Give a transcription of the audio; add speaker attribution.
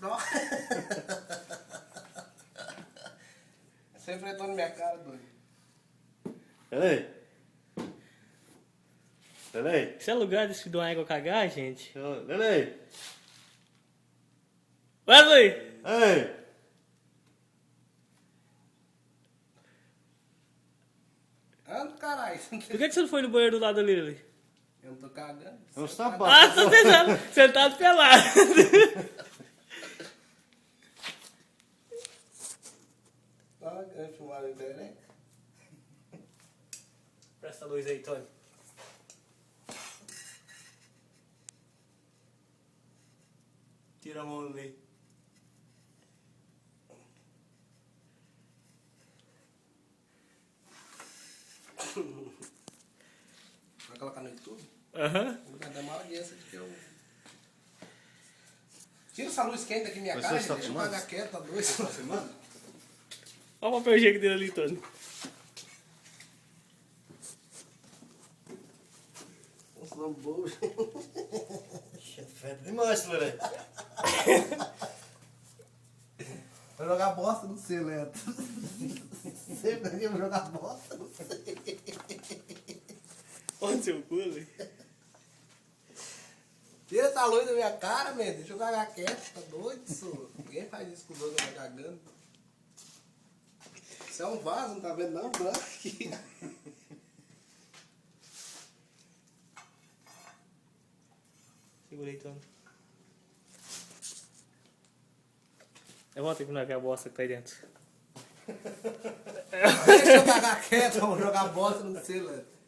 Speaker 1: Nossa. Você enfrentou na minha cara, doido.
Speaker 2: Peraí.
Speaker 3: Esse é lugar desse de uma égua cagar, gente?
Speaker 2: Peraí.
Speaker 3: Wesley!
Speaker 2: Ei.
Speaker 1: Anda, caralho.
Speaker 3: Por que você não foi no banheiro do lado dele?
Speaker 1: Eu não tô cagando.
Speaker 2: É um
Speaker 3: Ah,
Speaker 2: sapato.
Speaker 3: tô pensando. Sentado pelado.
Speaker 1: Olha, eu filmar na internet.
Speaker 3: Presta a luz aí, Tony. Tira a mão ali.
Speaker 1: Vai colocar no YouTube?
Speaker 3: Aham.
Speaker 1: Vou dar uma audiência de que eu... Tira essa luz quente aqui na minha
Speaker 2: Mas
Speaker 1: cara,
Speaker 2: você está
Speaker 1: deixa eu
Speaker 2: filmando?
Speaker 1: pagar quieto, tá doido.
Speaker 2: Filmando?
Speaker 3: Olha o papel higiênico dele ali, Tony.
Speaker 1: Uns lambos.
Speaker 2: Fede demais, Loré.
Speaker 1: Vai jogar bosta no C, Leto. Sempre que eu vou jogar bosta no C.
Speaker 3: Onde seu cu, velho?
Speaker 1: Tira essa luz da minha cara, man. Deixa eu cagar quieto, tá doido, isso? Ninguém faz isso com os outros, tá cagando. Isso é um vaso, não tá vendo não? Branco aqui.
Speaker 3: Segurei, Tony. Eu vou ter que nagar a bosta que tá aí dentro.
Speaker 1: Deixa eu cagar quieto, vamos jogar bosta no C, Leto.